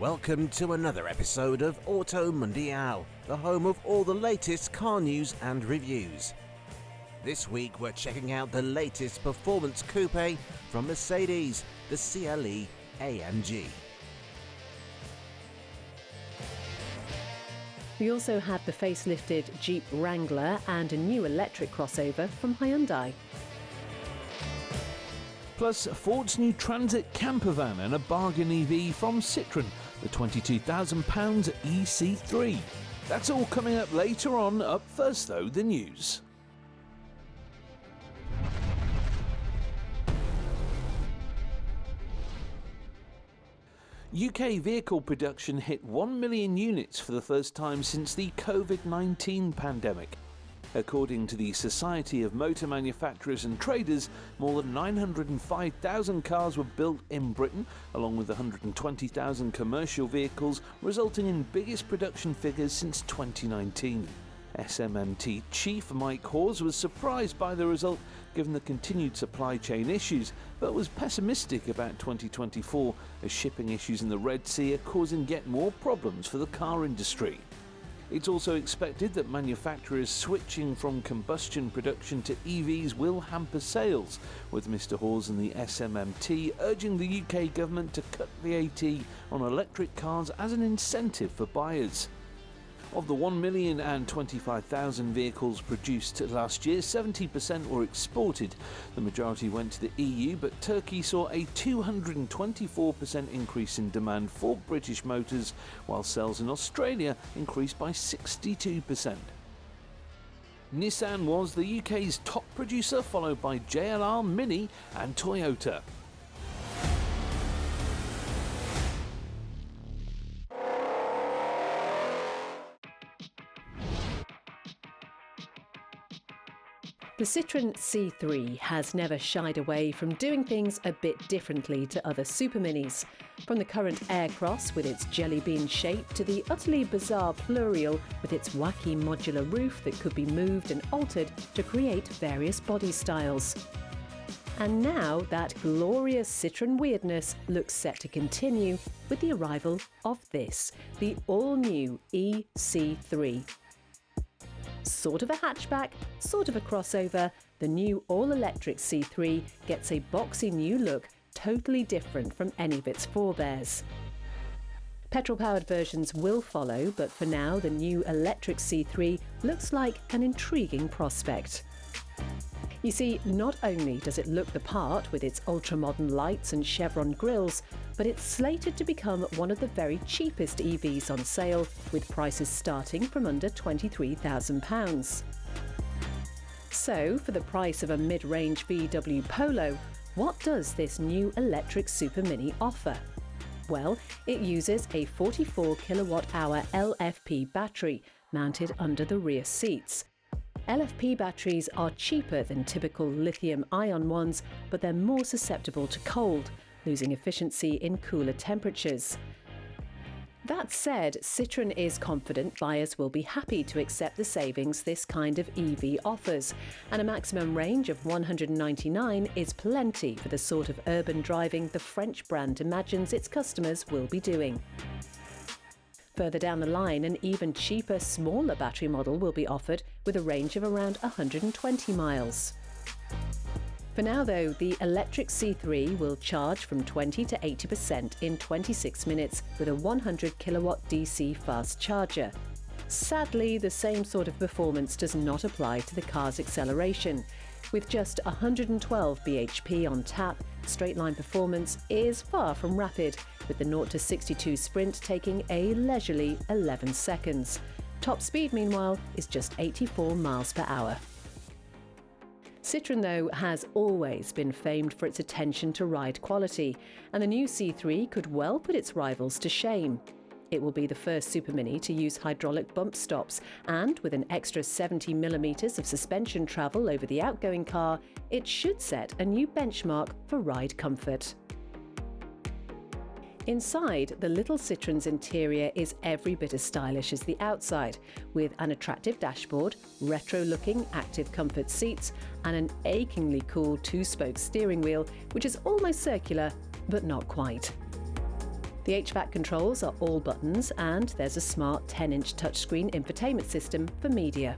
Welcome to another episode of Auto Mundial, the home of all the latest car news and reviews. This week we're checking out the latest performance coupe from Mercedes, the CLE AMG. We also had the facelifted Jeep Wrangler and a new electric crossover from Hyundai. Plus Ford's new Transit campervan and a bargain EV from Citroen, the £22,000 EC3. That's all coming up later on. Up first though, the news. UK vehicle production hit 1 million units for the first time since the COVID-19 pandemic. According to the Society of Motor Manufacturers and Traders, more than 905,000 cars were built in Britain, along with 120,000 commercial vehicles, resulting in biggest production figures since 2019. SMMT chief Mike Hawes was surprised by the result given the continued supply chain issues, but was pessimistic about 2024 as shipping issues in the Red Sea are causing yet more problems for the car industry. It's also expected that manufacturers switching from combustion production to EVs will hamper sales, with Mr Hawes and the SMMT urging the UK government to cut VAT on electric cars as an incentive for buyers. Of the 1,025,000 vehicles produced last year, 70% were exported. The majority went to the EU, but Turkey saw a 224% increase in demand for British motors, while sales in Australia increased by 62%. Nissan was the UK's top producer, followed by JLR, Mini and Toyota. The Citroen C3 has never shied away from doing things a bit differently to other super minis. From the current Aircross with its jelly bean shape to the utterly bizarre Plurial with its wacky modular roof that could be moved and altered to create various body styles. And now that glorious Citroen weirdness looks set to continue with the arrival of this, the all-new EC3. Sort of a hatchback, sort of a crossover, the new all-electric C3 gets a boxy new look totally different from any of its forebears. Petrol-powered versions will follow, but for now the new electric C3 looks like an intriguing prospect. You see, not only does it look the part with its ultra-modern lights and chevron grills, but it's slated to become one of the very cheapest EVs on sale, with prices starting from under £23,000. So, for the price of a mid-range VW Polo, what does this new electric Super Mini offer? Well, it uses a 44 kilowatt-hour LFP battery mounted under the rear seats. LFP batteries are cheaper than typical lithium-ion ones, but they're more susceptible to cold, losing efficiency in cooler temperatures. That said, Citroen is confident buyers will be happy to accept the savings this kind of EV offers, and a maximum range of 199 is plenty for the sort of urban driving the French brand imagines its customers will be doing. Further down the line, an even cheaper, smaller battery model will be offered with a range of around 120 miles. For now though, the electric C3 will charge from 20 to 80% in 26 minutes with a 100 kilowatt DC fast charger. Sadly, the same sort of performance does not apply to the car's acceleration. With just 112 bhp on tap, straight-line performance is far from rapid, with the 0 to 62 sprint taking a leisurely 11 seconds. Top speed, meanwhile, is just 84 miles per hour. Citroen, though, has always been famed for its attention to ride quality, and the new C3 could well put its rivals to shame. It will be the first Super Mini to use hydraulic bump stops, and with an extra 70mm of suspension travel over the outgoing car, it should set a new benchmark for ride comfort. Inside, the little Citroen's interior is every bit as stylish as the outside, with an attractive dashboard, retro-looking active comfort seats, and an achingly cool two-spoke steering wheel, which is almost circular, but not quite. The HVAC controls are all buttons, and there's a smart 10-inch touchscreen infotainment system for media.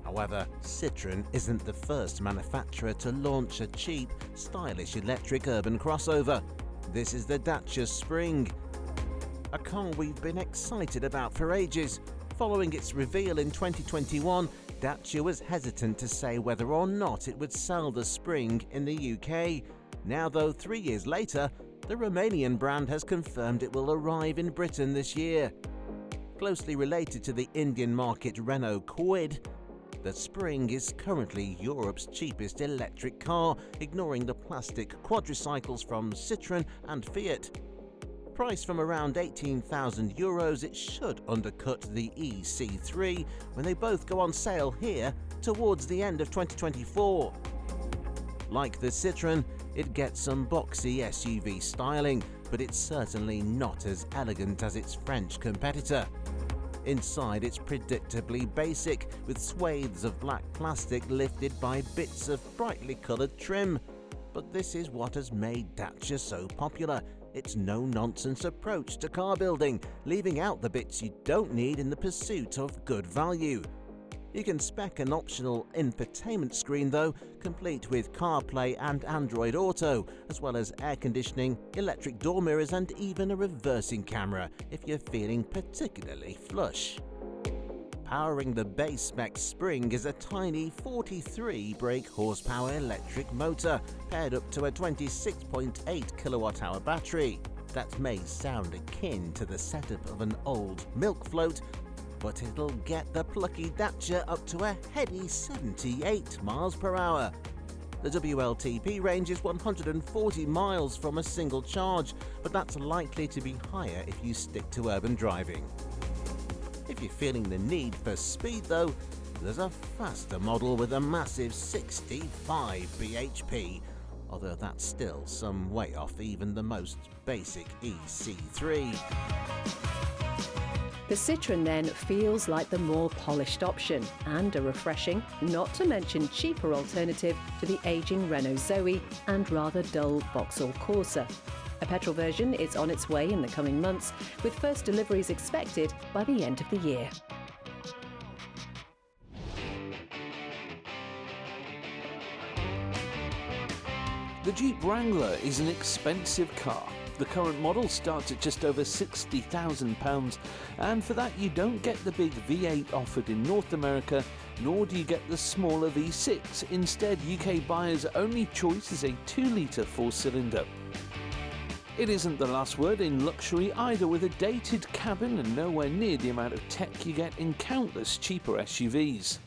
However, Citroen isn't the first manufacturer to launch a cheap, stylish electric urban crossover. This is the Dacia Spring, a car we've been excited about for ages. Following its reveal in 2021, Dacia was hesitant to say whether or not it would sell the Spring in the UK. Now though, 3 years later, the Romanian brand has confirmed it will arrive in Britain this year. Closely related to the Indian market Renault Kwid, the Spring is currently Europe's cheapest electric car, ignoring the plastic quadricycles from Citroen and Fiat. Priced from around €18,000, it should undercut the EC3 when they both go on sale here towards the end of 2024. Like the Citroen, it gets some boxy SUV styling, but it's certainly not as elegant as its French competitor. Inside, it's predictably basic, with swathes of black plastic lifted by bits of brightly coloured trim. But this is what has made Dacia so popular: its no-nonsense approach to car building, leaving out the bits you don't need in the pursuit of good value. You can spec an optional infotainment screen though, complete with CarPlay and Android Auto, as well as air conditioning, electric door mirrors and even a reversing camera if you're feeling particularly flush. Powering the base spec Spring is a tiny 43 brake horsepower electric motor, paired up to a 26.8 kilowatt-hour battery. That may sound akin to the setup of an old milk float, but it'll get the plucky Dacia up to a heady 78 miles per hour. The WLTP range is 140 miles from a single charge, but that's likely to be higher if you stick to urban driving. If you're feeling the need for speed though, there's a faster model with a massive 65 bhp, although that's still some way off even the most basic EC3. The Citroen then feels like the more polished option and a refreshing, not to mention cheaper alternative to the ageing Renault Zoe and rather dull Vauxhall Corsa. A petrol version is on its way in the coming months, with first deliveries expected by the end of the year. The Jeep Wrangler is an expensive car. The current model starts at just over £60,000, and for that you don't get the big V8 offered in North America, nor do you get the smaller V6. Instead, UK buyers' only choice is a 2-litre 4-cylinder. It isn't the last word in luxury either, with a dated cabin and nowhere near the amount of tech you get in countless cheaper SUVs.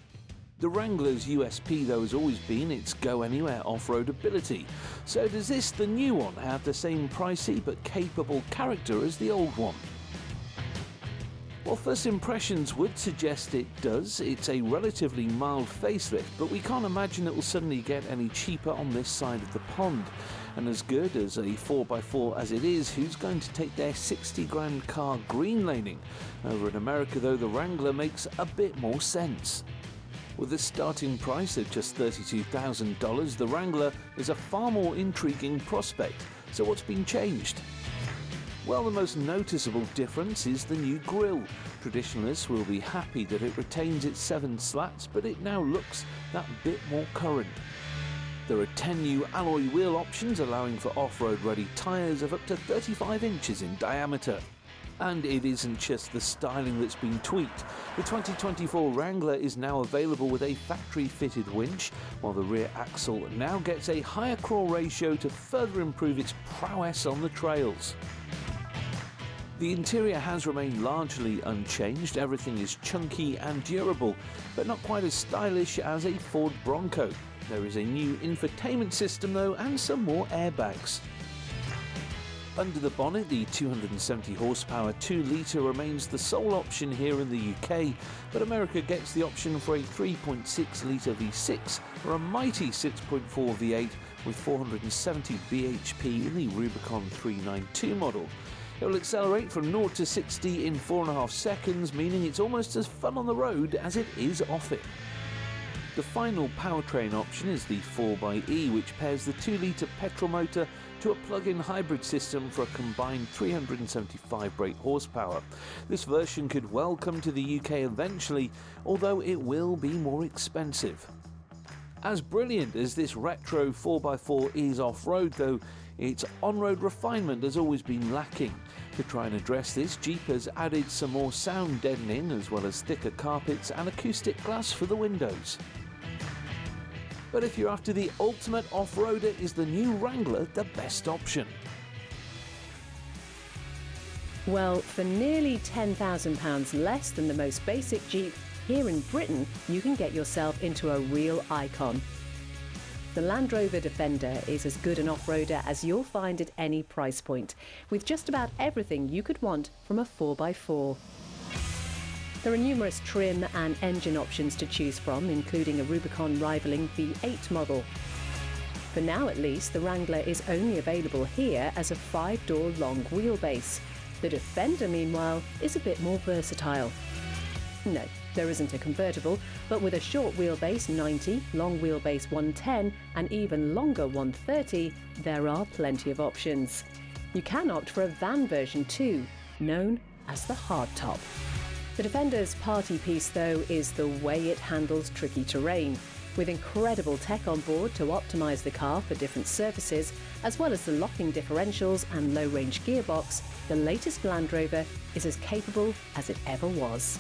The Wrangler's USP though has always been its go-anywhere off-road ability. So does this, the new one, have the same pricey but capable character as the old one? Well, first impressions would suggest it does. It's a relatively mild facelift, but we can't imagine it will suddenly get any cheaper on this side of the pond. And as good as a 4x4 as it is, who's going to take their 60 grand car green laning? Over in America though, the Wrangler makes a bit more sense. With a starting price of just $32,000, the Wrangler is a far more intriguing prospect. So what's been changed? Well, the most noticeable difference is the new grille. Traditionalists will be happy that it retains its 7 slats, but it now looks that bit more current. There are 10 new alloy wheel options, allowing for off-road ready tyres of up to 35 inches in diameter. And it isn't just the styling that's been tweaked. The 2024 Wrangler is now available with a factory-fitted winch, while the rear axle now gets a higher crawl ratio to further improve its prowess on the trails. The interior has remained largely unchanged. Everything is chunky and durable, but not quite as stylish as a Ford Bronco. There is a new infotainment system though, and some more airbags. Under the bonnet, the 270 horsepower 2-litre remains the sole option here in the UK, but America gets the option for a 3.6-litre V6 or a mighty 6.4 V8 with 470 bhp in the Rubicon 392 model. It will accelerate from 0 to 60 in 4.5 seconds, meaning it's almost as fun on the road as it is off it. The final powertrain option is the 4xe, which pairs the 2-litre petrol motor to a plug-in hybrid system for a combined 375 brake horsepower. This version could well come to the UK eventually, although it will be more expensive. As brilliant as this retro 4x4 is off-road though, its on-road refinement has always been lacking. To try and address this, Jeep has added some more sound deadening as well as thicker carpets and acoustic glass for the windows. But if you're after the ultimate off-roader, is the new Wrangler the best option? Well, for nearly £10,000 less than the most basic Jeep, here in Britain, you can get yourself into a real icon. The Land Rover Defender is as good an off-roader as you'll find at any price point, with just about everything you could want from a 4x4. There are numerous trim and engine options to choose from, including a Rubicon rivaling V8 model. For now at least, the Wrangler is only available here as a 5-door long wheelbase. The Defender, meanwhile, is a bit more versatile. No, there isn't a convertible, but with a short wheelbase 90, long wheelbase 110 and even longer 130, there are plenty of options. You can opt for a van version too, known as the hardtop. The Defender's party piece though is the way it handles tricky terrain. With incredible tech on board to optimise the car for different surfaces, as well as the locking differentials and low-range gearbox, the latest Land Rover is as capable as it ever was.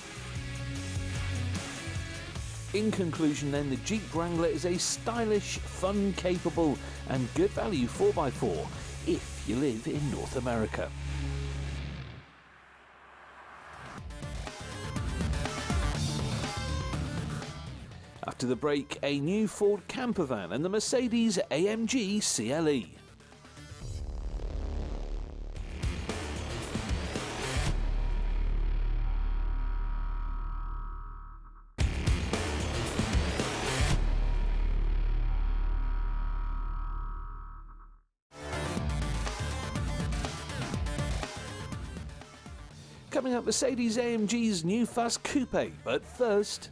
In conclusion then, the Jeep Wrangler is a stylish, fun, capable and good value 4x4 if you live in North America. After the break, a new Ford campervan and the Mercedes-AMG CLE. Coming up, Mercedes-AMG's new fast coupe, but first...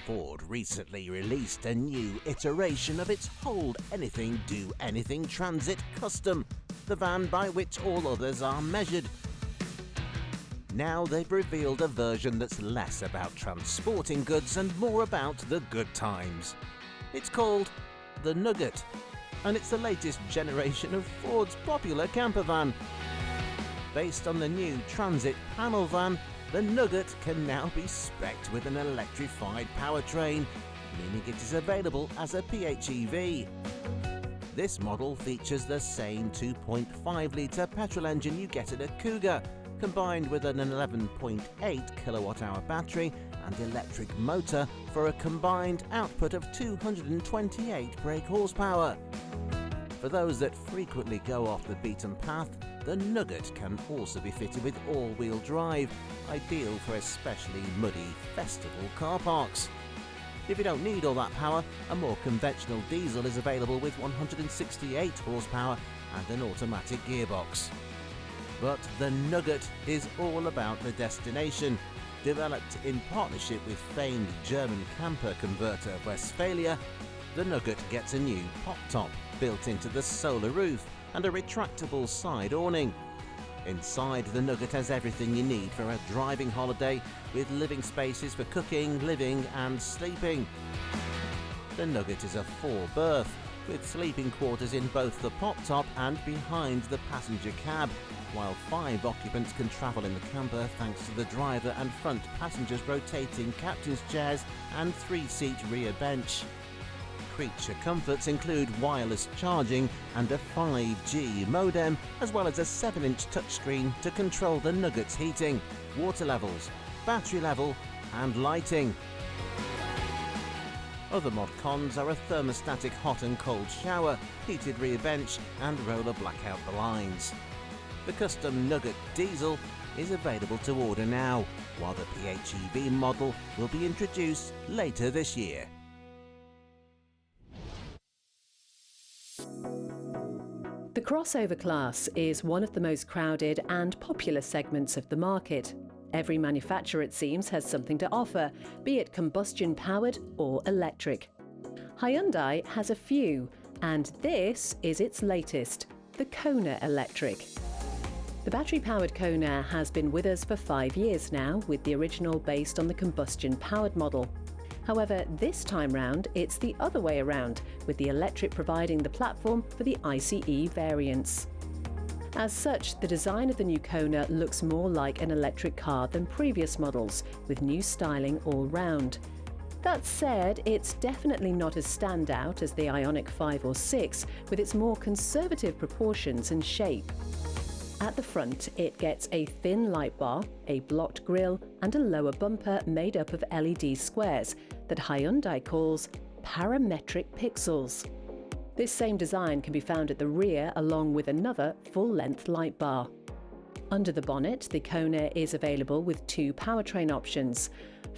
Ford recently released a new iteration of its Hold Anything, Do Anything Transit Custom, the van by which all others are measured. Now they've revealed a version that's less about transporting goods and more about the good times. It's called the Nugget, and it's the latest generation of Ford's popular campervan. Based on the new Transit panel van, the Nugget can now be specced with an electrified powertrain, meaning it is available as a PHEV. This model features the same 2.5-litre petrol engine you get at a Cougar, combined with an 11.8 kilowatt-hour battery and electric motor for a combined output of 228 brake horsepower. For those that frequently go off the beaten path, the Nugget can also be fitted with all-wheel drive, ideal for especially muddy festival car parks. If you don't need all that power, a more conventional diesel is available with 168 horsepower and an automatic gearbox. But the Nugget is all about the destination. Developed in partnership with famed German camper converter Westphalia, the Nugget gets a new pop top built into the solar roof and a retractable side awning. Inside, the Nugget has everything you need for a driving holiday, with living spaces for cooking, living and sleeping. The Nugget is a 4-berth, with sleeping quarters in both the pop-top and behind the passenger cab, while 5 occupants can travel in the camper thanks to the driver and front passengers' rotating captain's chairs and 3-seat rear bench. Creature comforts include wireless charging and a 5G modem, as well as a 7-inch touchscreen to control the Nugget's heating, water levels, battery level and lighting. Other mod cons are a thermostatic hot and cold shower, heated rear bench and roller blackout blinds. The custom Nugget diesel is available to order now, while the PHEV model will be introduced later this year. The The crossover class is one of the most crowded and popular segments of the market. Every manufacturer, it seems, has something to offer, be it combustion-powered or electric. Hyundai has a few, and this is its latest, the Kona Electric. The battery-powered Kona has been with us for 5 years now, with the original based on the combustion-powered model. However, this time round, it's the other way around, with the electric providing the platform for the ICE variants. As such, the design of the new Kona looks more like an electric car than previous models, with new styling all round. That said, it's definitely not as standout as the Ioniq 5 or 6, with its more conservative proportions and shape. At the front, it gets a thin light bar, a blocked grille, and a lower bumper made up of LED squares that Hyundai calls parametric pixels. This same design can be found at the rear along with another full-length light bar. Under the bonnet, the Kona is available with 2 powertrain options.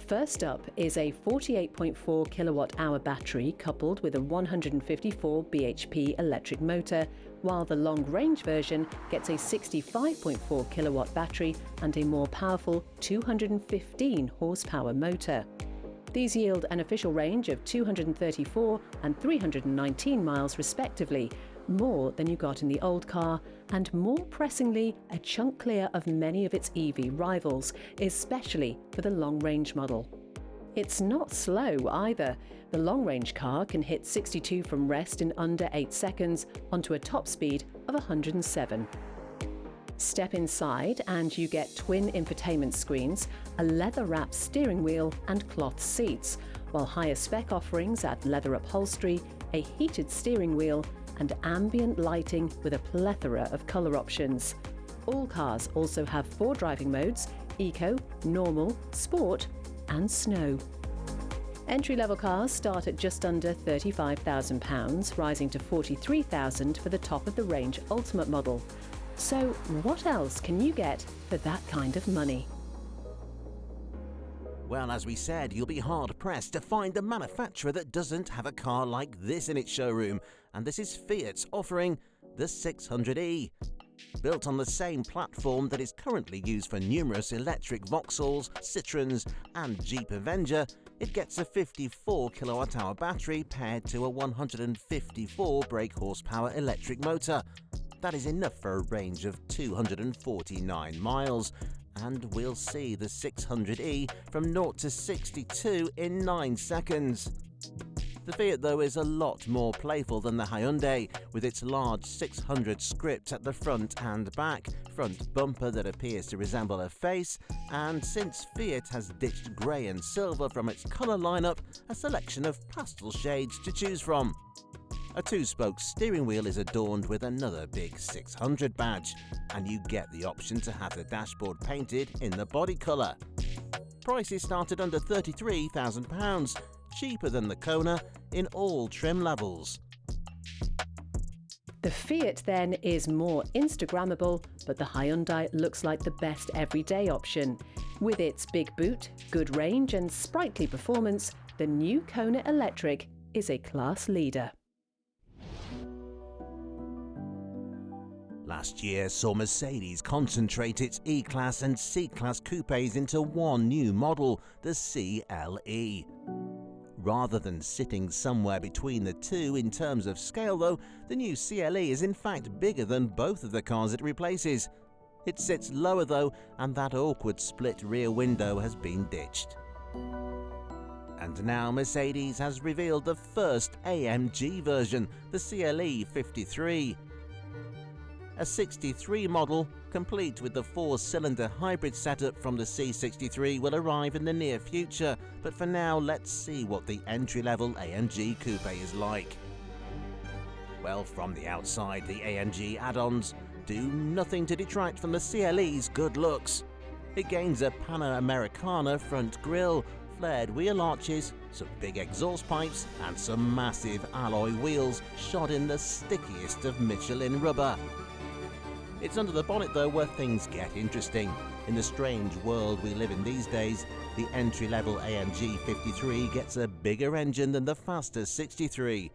First up is a 48.4 kilowatt-hour battery coupled with a 154 bhp electric motor, while the long-range version gets a 65.4 kilowatt battery and a more powerful 215 horsepower motor. These yield an official range of 234 and 319 miles respectively, more than you got in the old car, and more pressingly, a chunk clear of many of its EV rivals, especially for the long-range model. It's not slow either. The long-range car can hit 62 from rest in under 8 seconds onto a top speed of 107. Step inside and you get twin infotainment screens, a leather-wrapped steering wheel and cloth seats, while higher spec offerings add leather upholstery, a heated steering wheel and ambient lighting with a plethora of colour options. All cars also have 4 driving modes: Eco, Normal, Sport and Snow. Entry-level cars start at just under £35,000, rising to £43,000 for the top-of-the-range Ultimate model. So what else can you get for that kind of money? Well, as we said, you'll be hard-pressed to find a manufacturer that doesn't have a car like this in its showroom, and this is Fiat offering the 600e. Built on the same platform that is currently used for numerous electric Vauxhalls, Citroens and Jeep Avenger, it gets a 54 kilowatt-hour battery paired to a 154 brake horsepower electric motor. That is enough for a range of 249 miles, and we'll see the 600e from 0 to 62 in 9 seconds. The Fiat, though, is a lot more playful than the Hyundai, with its large 600 script at the front and back, front bumper that appears to resemble a face, and since Fiat has ditched grey and silver from its colour lineup, a selection of pastel shades to choose from. A 2-spoke steering wheel is adorned with another big 600 badge, and you get the option to have the dashboard painted in the body colour. Prices start at under £33,000, cheaper than the Kona in all trim levels. The Fiat then is more Instagrammable, but the Hyundai looks like the best everyday option. With its big boot, good range and sprightly performance, the new Kona Electric is a class leader. Last year saw Mercedes concentrate its E-Class and C-Class coupes into one new model, the CLE. Rather than sitting somewhere between the two in terms of scale, though, the new CLE is in fact bigger than both of the cars it replaces. It sits lower though, and that awkward split rear window has been ditched. And now Mercedes has revealed the first AMG version, the CLE 53. A 63 model, complete with the 4-cylinder hybrid setup from the C63, will arrive in the near future, but for now let's see what the entry-level AMG coupe is like. Well, from the outside, the AMG add-ons do nothing to detract from the CLE's good looks. It gains a Panamericana front grille, flared wheel arches, some big exhaust pipes and some massive alloy wheels shod in the stickiest of Michelin rubber. It's under the bonnet though where things get interesting. In the strange world we live in these days, the entry-level AMG 53 gets a bigger engine than the faster 63.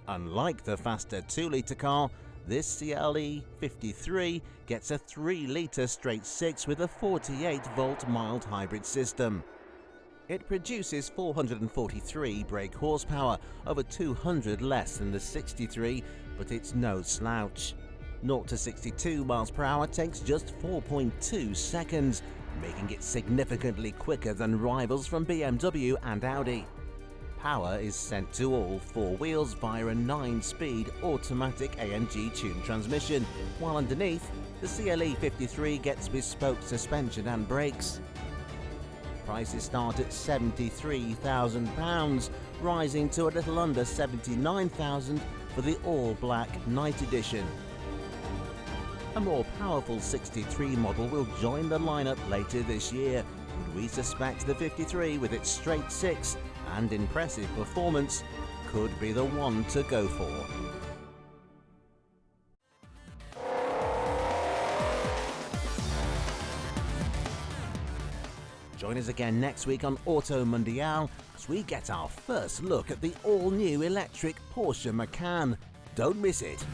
Unlike the faster 2-litre car, This CLE 53 gets a 3-litre straight-six with a 48-volt mild hybrid system. It produces 443 brake horsepower, over 200 less than the 63, but it's no slouch. 0 to 62 miles per hour takes just 4.2 seconds, making it significantly quicker than rivals from BMW and Audi. Power is sent to all four wheels via a 9-speed automatic AMG tuned transmission, while underneath, the CLE 53 gets bespoke suspension and brakes. Prices start at £73,000, rising to a little under £79,000 for the all-black Night Edition. A more powerful 63 model will join the lineup later this year, and we suspect the 53, with its straight-six and impressive performance, could be the one to go for. Join us again next week on Auto Mondial as we get our first look at the all-new electric Porsche Macan. Don't miss it.